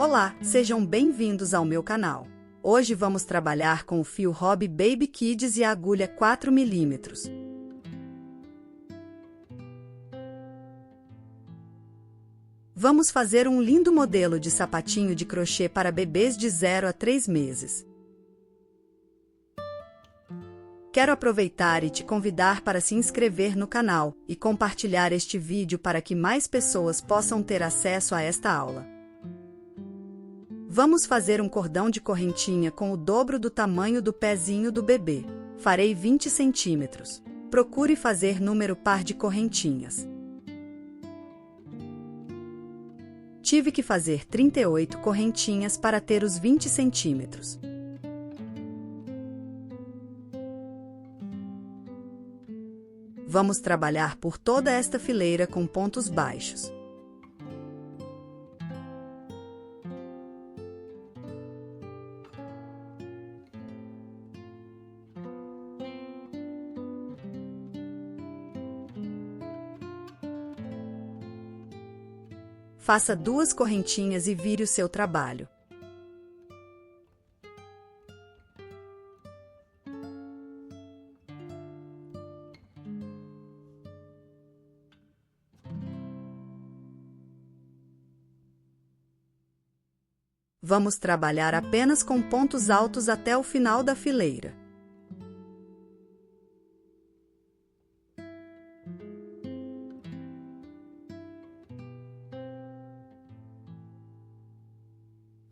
Olá, sejam bem-vindos ao meu canal. Hoje vamos trabalhar com o fio Hobby Baby Kids e a agulha 4 mm. Vamos fazer um lindo modelo de sapatinho de crochê para bebês de 0 a 3 meses. Quero aproveitar e te convidar para se inscrever no canal e compartilhar este vídeo para que mais pessoas possam ter acesso a esta aula. Vamos fazer um cordão de correntinha com o dobro do tamanho do pezinho do bebê. Farei 20 centímetros. Procure fazer número par de correntinhas. Tive que fazer 38 correntinhas para ter os 20 centímetros. Vamos trabalhar por toda esta fileira com pontos baixos. Faça 2 correntinhas e vire o seu trabalho. Vamos trabalhar apenas com pontos altos até o final da fileira.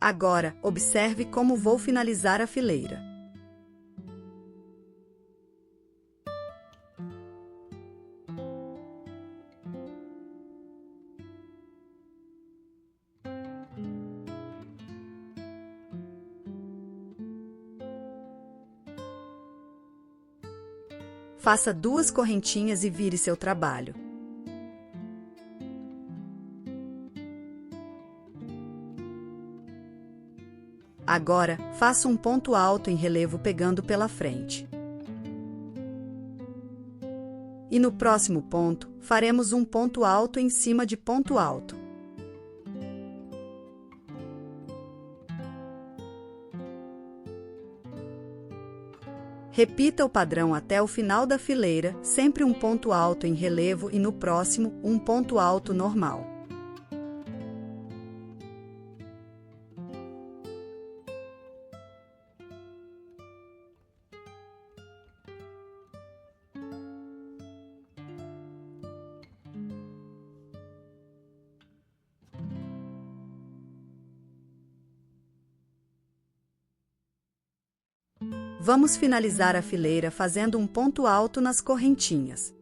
Agora, observe como vou finalizar a fileira. Faça 2 correntinhas e vire seu trabalho. Agora, faça um ponto alto em relevo pegando pela frente. E no próximo ponto, faremos um ponto alto em cima de ponto alto. Repita o padrão até o final da fileira, sempre um ponto alto em relevo e no próximo, um ponto alto normal. Vamos finalizar a fileira fazendo um ponto alto nas correntinhas.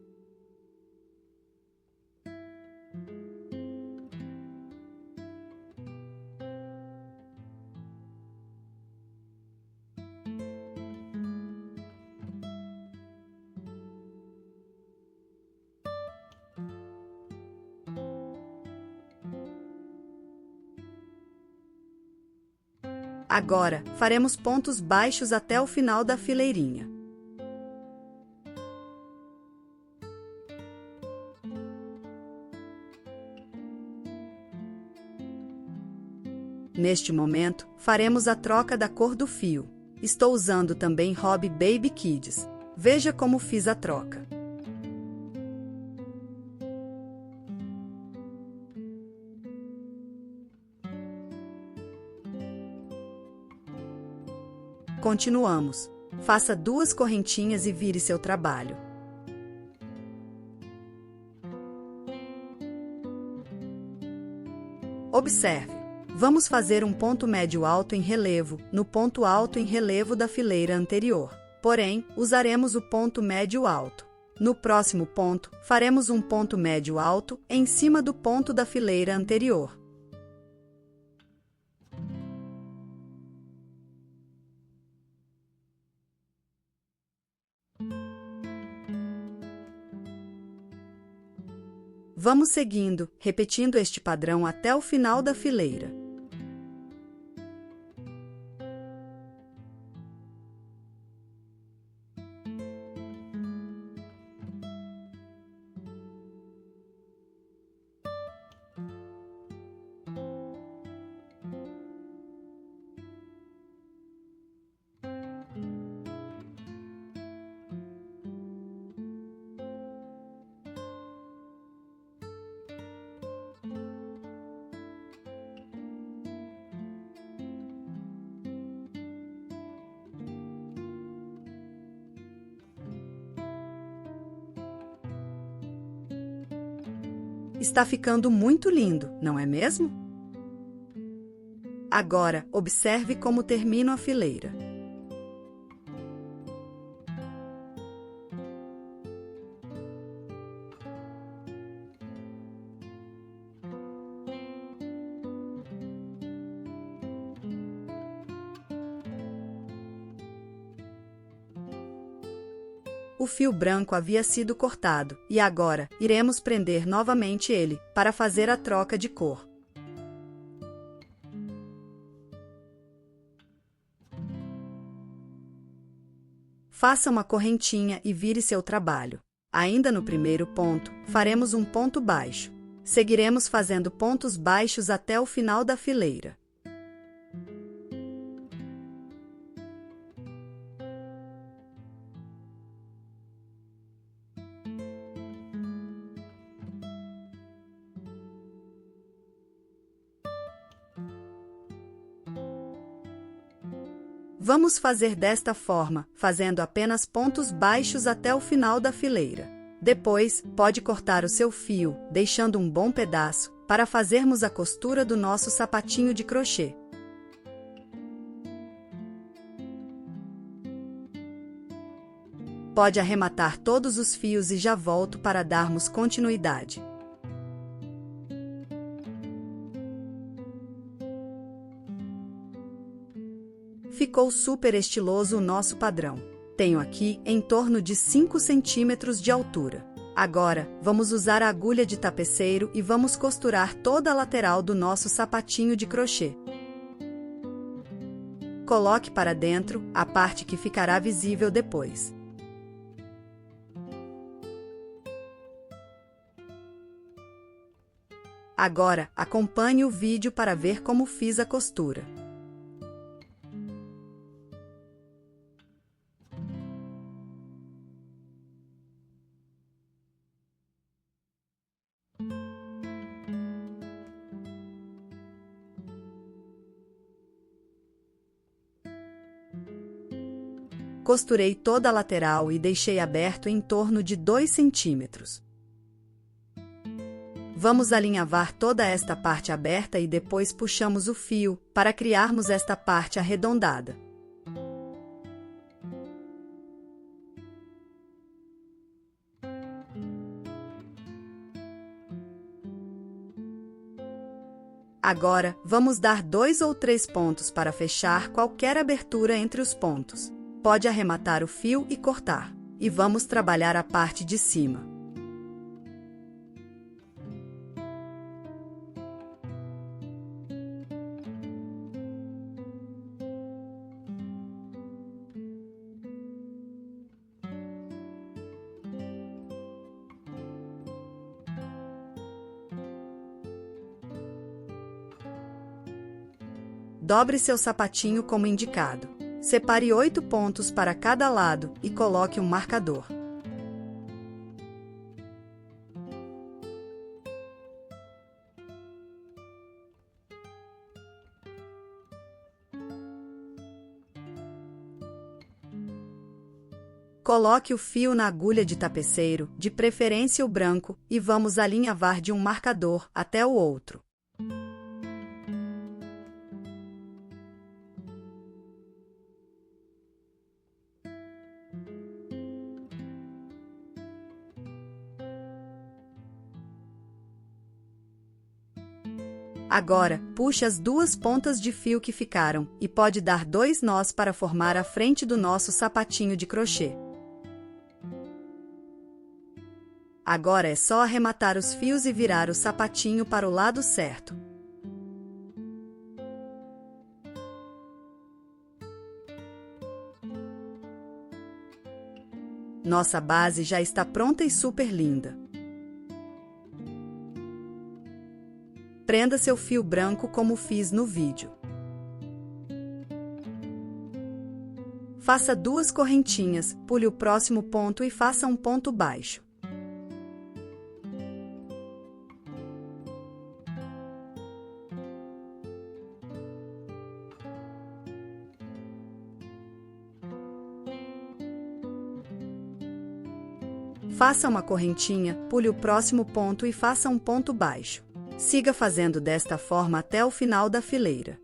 Agora, faremos pontos baixos até o final da fileirinha. Neste momento, faremos a troca da cor do fio. Estou usando também Hobby Baby Kids. Veja como fiz a troca. Continuamos. Faça 2 correntinhas e vire seu trabalho. Observe. Vamos fazer um ponto médio alto em relevo, no ponto alto em relevo da fileira anterior. Porém, usaremos o ponto médio alto. No próximo ponto, faremos um ponto médio alto em cima do ponto da fileira anterior. Vamos seguindo, repetindo este padrão até o final da fileira. Está ficando muito lindo, não é mesmo? Agora, observe como termino a fileira. O fio branco havia sido cortado, e agora iremos prender novamente ele, para fazer a troca de cor. Faça uma correntinha e vire seu trabalho. Ainda no primeiro ponto, faremos um ponto baixo. Seguiremos fazendo pontos baixos até o final da fileira. Vamos fazer desta forma, fazendo apenas pontos baixos até o final da fileira. Depois, pode cortar o seu fio, deixando um bom pedaço, para fazermos a costura do nosso sapatinho de crochê. Pode arrematar todos os fios e já volto para darmos continuidade. Ficou super estiloso o nosso padrão. Tenho aqui em torno de 5 centímetros de altura. Agora, vamos usar a agulha de tapeceiro e vamos costurar toda a lateral do nosso sapatinho de crochê. Coloque para dentro a parte que ficará visível depois. Agora, acompanhe o vídeo para ver como fiz a costura. Costurei toda a lateral e deixei aberto em torno de 2 centímetros. Vamos alinhavar toda esta parte aberta e depois puxamos o fio, para criarmos esta parte arredondada. Agora, vamos dar 2 ou 3 pontos para fechar qualquer abertura entre os pontos. Pode arrematar o fio e cortar. E vamos trabalhar a parte de cima. Dobre seu sapatinho como indicado. Separe 8 pontos para cada lado e coloque um marcador. Coloque o fio na agulha de tapeceiro, de preferência o branco, e vamos alinhavar de um marcador até o outro. Agora, puxe as 2 pontas de fio que ficaram e pode dar 2 nós para formar a frente do nosso sapatinho de crochê. Agora é só arrematar os fios e virar o sapatinho para o lado certo. Nossa base já está pronta e super linda. Prenda seu fio branco como fiz no vídeo. Faça 2 correntinhas, pule o próximo ponto e faça um ponto baixo. Faça uma correntinha, pule o próximo ponto e faça um ponto baixo. Siga fazendo desta forma até o final da fileira.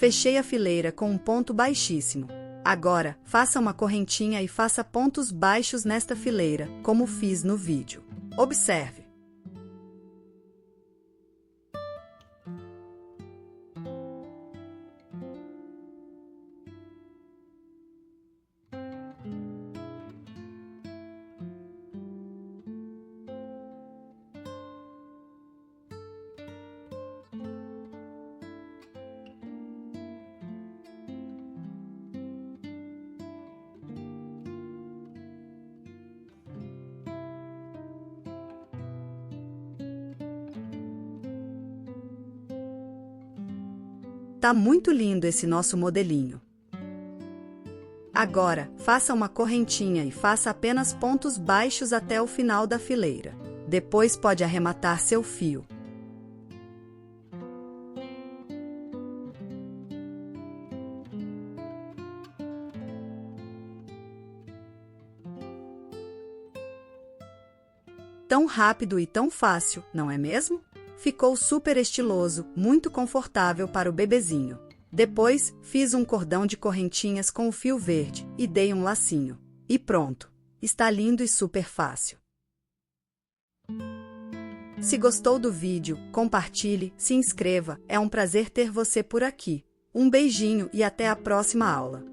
Fechei a fileira com um ponto baixíssimo. Agora, faça uma correntinha e faça pontos baixos nesta fileira, como fiz no vídeo. Observe. Tá muito lindo esse nosso modelinho. Agora, faça uma correntinha e faça apenas pontos baixos até o final da fileira. Depois pode arrematar seu fio. Tão rápido e tão fácil, não é mesmo? Ficou super estiloso, muito confortável para o bebezinho. Depois, fiz um cordão de correntinhas com o fio verde e dei um lacinho. E pronto! Está lindo e super fácil. Se gostou do vídeo, compartilhe, se inscreva. É um prazer ter você por aqui. Um beijinho e até a próxima aula.